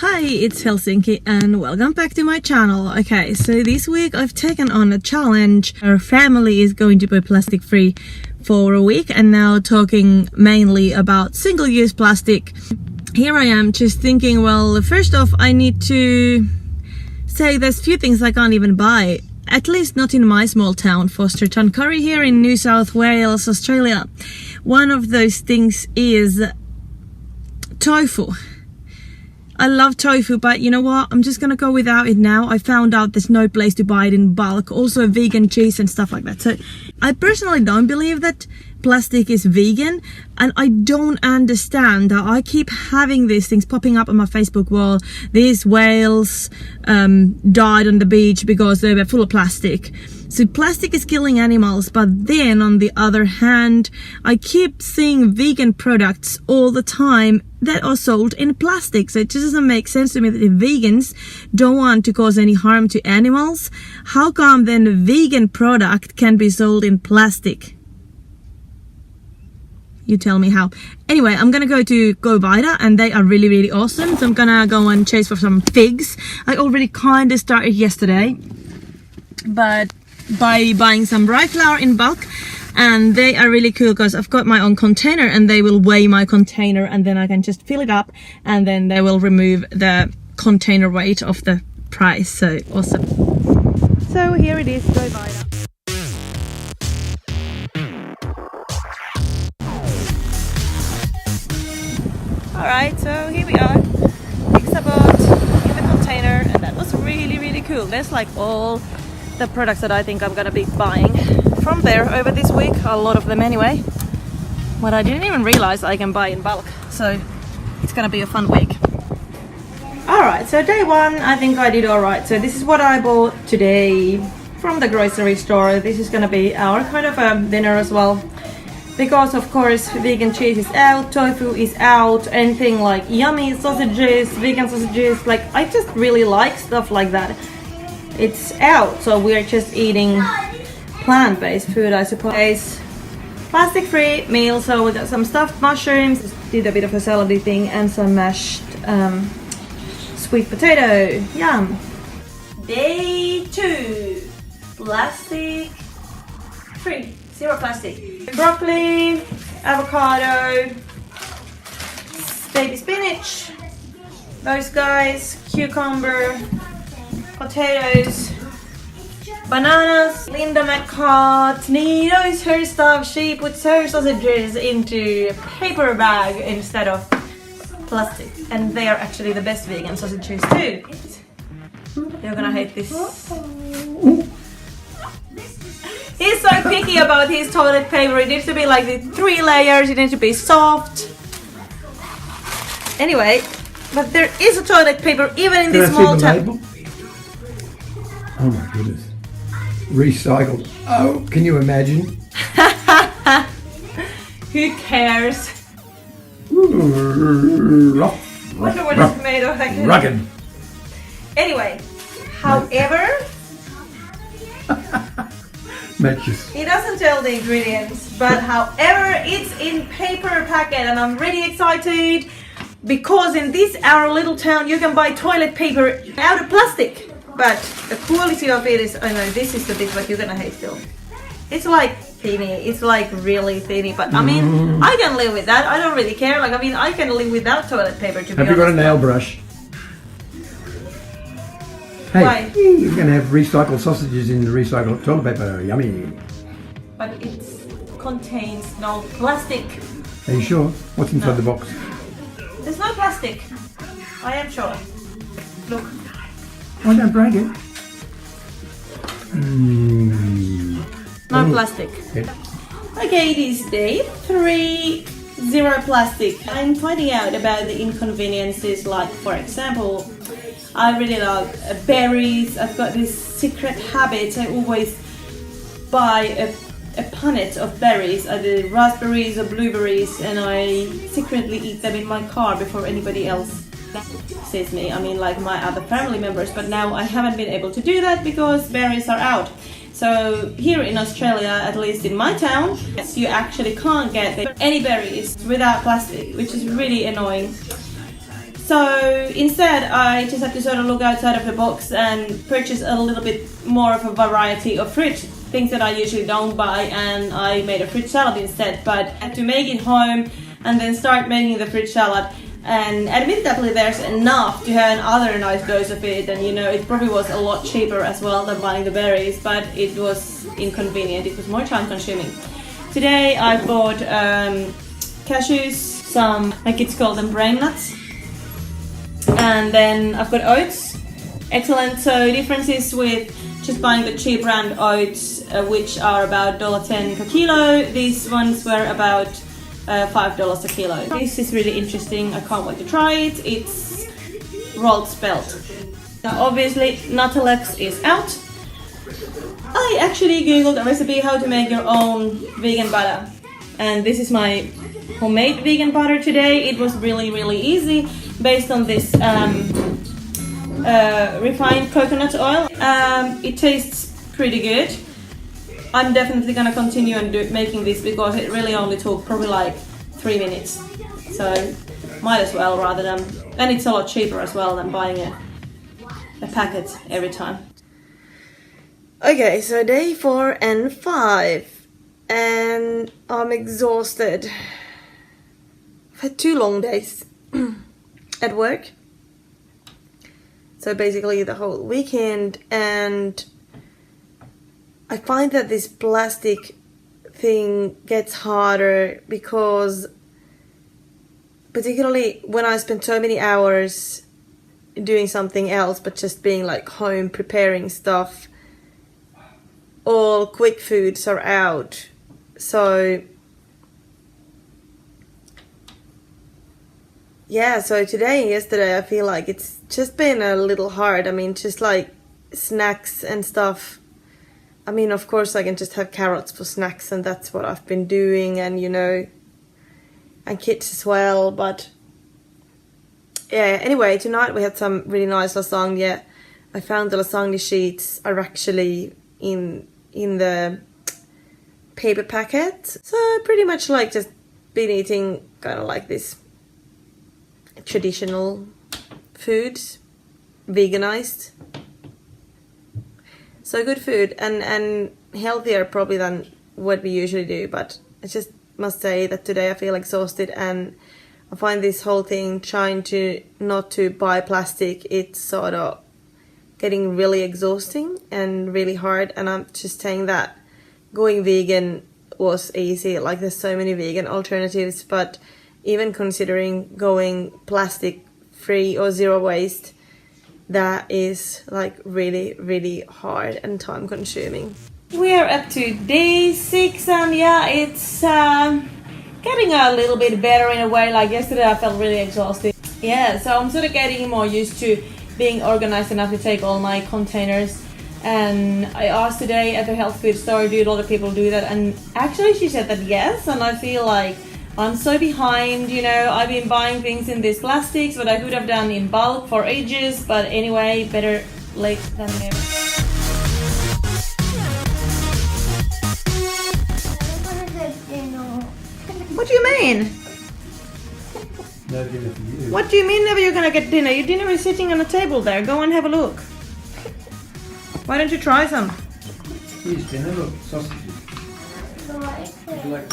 Hi, it's Helsinki and welcome back to my channel. Okay, so this week I've taken on a challenge. Our family is going to be plastic free for a week and now talking mainly about single-use plastic. Here I am just thinking, well, first off I need to say there's few things I can't even buy. At least not in my small town, Foster Curry here in New South Wales, Australia. One of those things is tofu. I love tofu, but you know what? I'm just gonna go without it now. I found out there's no place to buy it in bulk. Also vegan cheese and stuff like that. So I personally don't believe that plastic is vegan, and I don't understand how I keep having these things popping up on my Facebook wall. These whales died on the beach because they were full of plastic. So plastic is killing animals, but then on the other hand, I keep seeing vegan products all the time that are sold in plastic. So it just doesn't make sense to me that if vegans don't want to cause any harm to animals, how come then a vegan product can be sold in plastic? You tell me how. Anyway, I'm gonna go to Go Vita and they are really awesome. So I'm gonna go and chase for some figs. I already kind of started yesterday, but by buying some rye flour in bulk, and they are really cool because I've got my own container and they will weigh my container and then I can just fill it up and then they will remove the container weight of the price. So awesome. So here it is, Go Vita. Alright, so here we are. Picked up in the container and that was really cool. There's like all the products that I think I'm gonna be buying from there over this week, a lot of them anyway. But I didn't even realize I can buy in bulk, so it's gonna be a fun week. Alright, so day one, I think I did alright. So this is what I bought today from the grocery store. This is gonna be our kind of a dinner as well. Because of course vegan cheese is out, tofu is out, anything like yummy sausages, vegan sausages, like I just really like stuff like that. It's out, so we're just eating plant-based food, I suppose. Plastic-free meal, so we got some stuffed mushrooms, did a bit of a salady thing, and some mashed sweet potato. Yum! Day 2. Plastic-free. Zero plastic. Broccoli, avocado, baby spinach, those guys, cucumber, potatoes, bananas. Linda McCartney knows her stuff. She puts her sausages into a paper bag instead of plastic, and they are actually the best vegan sausages too. You're gonna hate this. He's so picky about his toilet paper. It needs to be like the 3 layers, it needs to be soft. Anyway, but there is a toilet paper even in this small town. Oh my goodness. Recycled. Oh, can you imagine? Who cares? Wonder what it's made of. Rugged. Anyway, however, He doesn't tell the ingredients, but however, it's in paper packet and I'm really excited because in this our little town you can buy toilet paper out of plastic. But the quality of it is, I know this is the bit what you're gonna hate still. It's like thinny, it's like really thinny, but I mean, I can live with that. I don't really care. Like, I mean, I can live without toilet paper to be honest. Have you got a nail brush? Hey, Why? You're going to have recycled sausages in the recycled toilet paper. Yummy. But it contains no plastic. Are you sure? What's inside the box? There's no plastic. I am sure. Look. Oh, don't break it. No plastic. Yeah. Okay, it is day 3. Zero plastic. I'm finding out about the inconveniences, like for example, I really love berries. I've got this secret habit. I always buy a punnet of berries, either raspberries or blueberries, and I secretly eat them in my car before anybody else sees me. I mean, like my other family members, but now I haven't been able to do that because berries are out. So here in Australia, at least in my town, you actually can't get any berries without plastic, which is really annoying. So instead I just had to sort of look outside of the box and purchase a little bit more of a variety of fruit, things that I usually don't buy, and I made a fruit salad instead. But I had to make it home and then start making the fruit salad, and admittedly there's enough to have another nice dose of it, and you know, it probably was a lot cheaper as well than buying the berries, but it was inconvenient, it was more time consuming. Today I bought cashews, some, my kids call them brain nuts, and then I've got oats. Excellent. So differences with just buying the cheap brand oats, which are about $1.10 per kilo. These ones were about $5 a kilo. This is really interesting. I can't wait to try it. It's rolled spelt. Now obviously Nuttelex is out. I actually googled a recipe how to make your own vegan butter, and this is my homemade vegan butter today. It was really easy, based on this refined coconut oil. It tastes pretty good. I'm definitely gonna continue and making this because it really only took probably like 3 minutes. So might as well, rather than, and it's a lot cheaper as well than buying a packet every time. Okay, so day 4 and 5, and I'm exhausted. I've had 2 long days at work. So basically the whole weekend, and I find that this plastic thing gets harder because particularly when I spend so many hours doing something else but just being like home preparing stuff, all quick foods are out. So yeah, so today and yesterday I feel like it's just been a little hard. I mean, just like snacks and stuff. I mean, of course I can just have carrots for snacks, and that's what I've been doing, and you know, and kids as well. But yeah, anyway, tonight we had some really nice lasagna. I found the lasagna sheets are actually in the paper packet. So pretty much like just been eating kind of like this traditional foods, veganized. So good food and healthier probably than what we usually do, but I just must say that today I feel exhausted, and I find this whole thing trying to not to buy plastic, it's sort of getting really exhausting and really hard. And I'm just saying that going vegan was easy, like there's so many vegan alternatives, but even considering going plastic free or zero waste, that is like really hard and time consuming. We are up to day 6, and yeah, it's getting a little bit better in a way. Like yesterday I felt really exhausted. Yeah, so I'm sort of getting more used to being organized enough to take all my containers. And I asked today at the health food store, do a lot of people do that? And actually she said that yes, and I feel like I'm so behind, you know. I've been buying things in these plastics, what I could have done in bulk for ages, but anyway, better late than never. What do you mean? No dinner for you. What do you mean never you're gonna get dinner? Your dinner is sitting on a table there. Go and have a look. Why don't you try some? Here's dinner, look, sausages. Would you like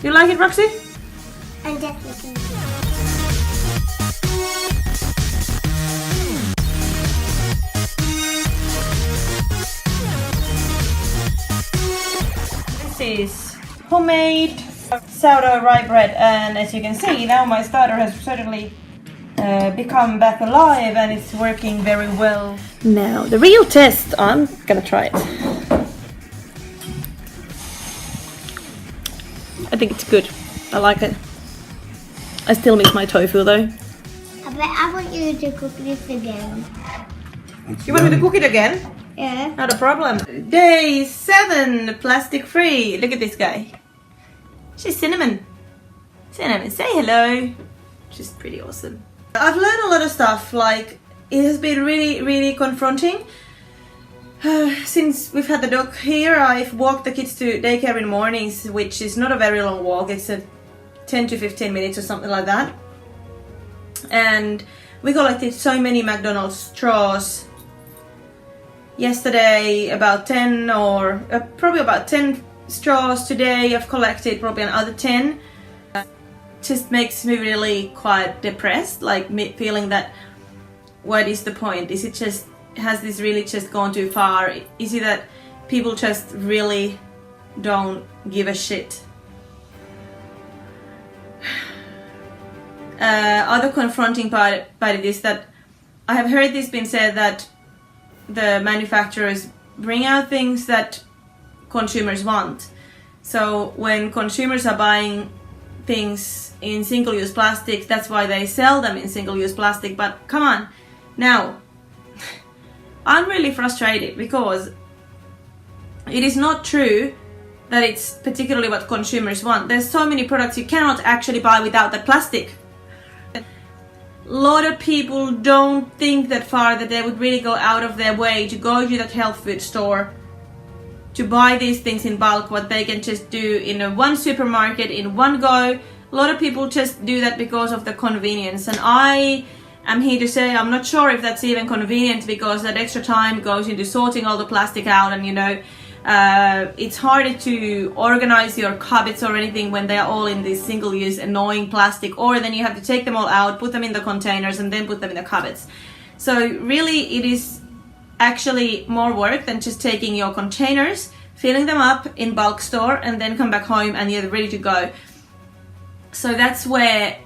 You like it, Roxy? I'm definitely. This is homemade sourdough rye bread, and as you can see, now my starter has certainly become back alive and it's working very well. Now, the real test, I'm gonna try it. I think it's good. I like it. I still miss my tofu though. But I want you to cook this again. You want me to cook it again? Yeah. Not a problem. Day 7, plastic free. Look at this guy. She's Cinnamon. Cinnamon, say hello. She's pretty awesome. I've learned a lot of stuff, like it has been really confronting. Since we've had the dog here, I've walked the kids to daycare in the mornings, which is not a very long walk. It's a 10 to 15 minutes or something like that. And we collected so many McDonald's straws yesterday, about 10 or probably about 10 straws. Today I've collected probably another 10. Just makes me really quite depressed, like me feeling that what is the point? Is it just, has this really just gone too far? Is it that people just really don't give a shit? Other confronting part it is that I have heard this being said that the manufacturers bring out things that consumers want. So when consumers are buying things in single-use plastic, that's why they sell them in single-use plastic. But come on, now I'm really frustrated because it is not true that it's particularly what consumers want. There's so many products you cannot actually buy without that plastic. A lot of people don't think that far, that they would really go out of their way to go to that health food store to buy these things in bulk, what they can just do in one supermarket in one go. A lot of people just do that because of the convenience, and I am here to say I'm not sure if that's even convenient, because that extra time goes into sorting all the plastic out, and it's harder to organize your cupboards or anything when they are all in this single-use annoying plastic, or then you have to take them all out, put them in the containers, and then put them in the cupboards. So really it is actually more work than just taking your containers, filling them up in bulk store, and then come back home and you're ready to go. So that's where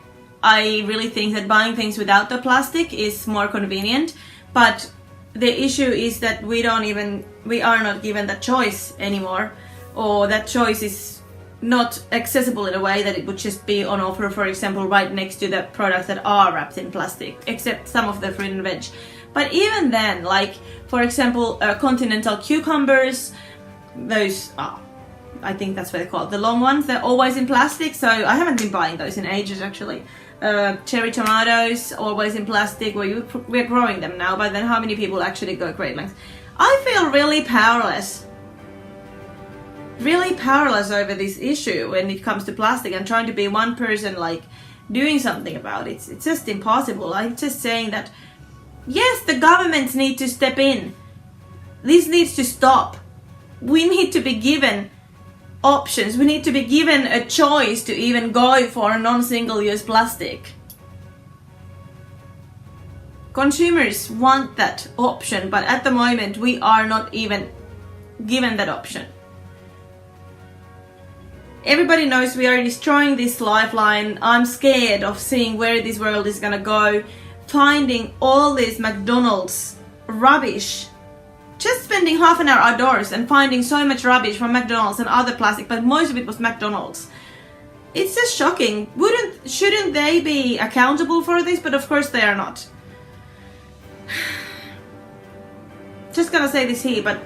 I really think that buying things without the plastic is more convenient. But the issue is that we are not given that choice anymore, or that choice is not accessible in a way that it would just be on offer, for example, right next to the products that are wrapped in plastic, except some of the fruit and veg. But even then, like for example, continental cucumbers, those I think that's what they're called, the long ones, they're always in plastic, so I haven't been buying those in ages actually. Cherry tomatoes, always in plastic. We're growing them now, but then how many people actually go great lengths? I feel really powerless over this issue when it comes to plastic, and trying to be one person like doing something about it. It's just impossible. I'm just saying that yes, the governments need to step in. This needs to stop. We need to be given options. We need to be given a choice to even go for a non-single-use plastic. Consumers want that option, but at the moment we are not even given that option. Everybody knows we are destroying this lifeline. I'm scared of seeing where this world is gonna go. Finding all this McDonald's rubbish, just spending half an hour outdoors and finding so much rubbish from McDonald's and other plastic, but most of it was McDonald's. It's just shocking. Shouldn't they be accountable for this? But of course they are not. Just gonna say this here, but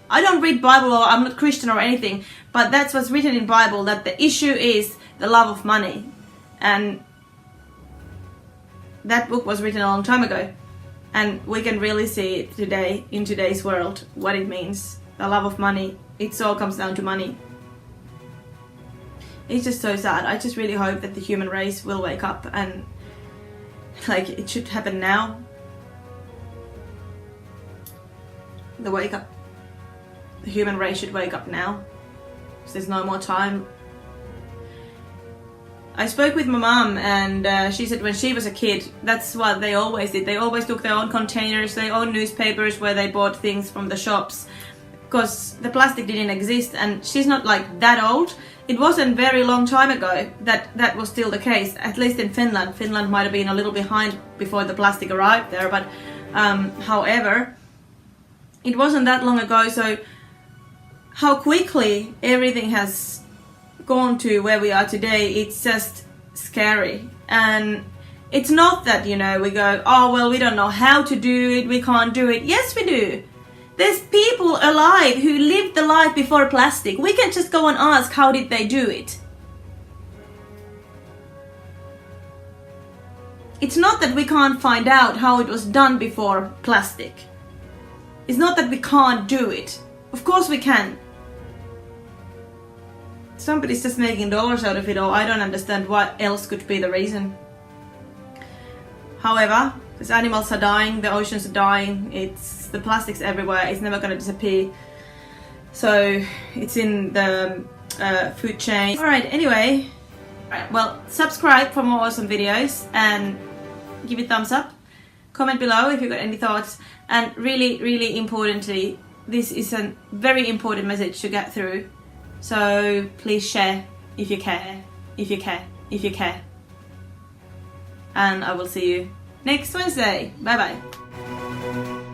I don't read Bible, or I'm not Christian or anything, but that's what's written in Bible, that the issue is the love of money. And that book was written a long time ago, and we can really see it today, in today's world, what it means. The love of money. It all comes down to money. It's just so sad. I just really hope that the human race will wake up, and like it should happen now. The wake up. The human race should wake up now, because there's no more time. I spoke with my mum, and she said when she was a kid, that's what they always did. They always took their own containers, their own newspapers where they bought things from the shops, because the plastic didn't exist. And she's not like that old. It wasn't very long time ago that was still the case, at least in Finland. Finland might have been a little behind before the plastic arrived there, but however, it wasn't that long ago. So how quickly everything has gone to where we are today, it's just scary. And it's not that, we go, oh well, we don't know how to do it, we can't do it. Yes, we do. There's people alive who lived the life before plastic. We can just go and ask, how did they do it? It's not that we can't find out how it was done before plastic. It's not that we can't do it. Of course we can. Somebody's just making dollars out of it all. I don't understand what else could be the reason. However, because animals are dying, the oceans are dying, the plastic's everywhere, it's never gonna disappear. So it's in the food chain. Alright, anyway, well, subscribe for more awesome videos and give it a thumbs up. Comment below if you've got any thoughts, and really importantly, this is a very important message to get through, so please share if you care, and I will see you next Wednesday. Bye bye.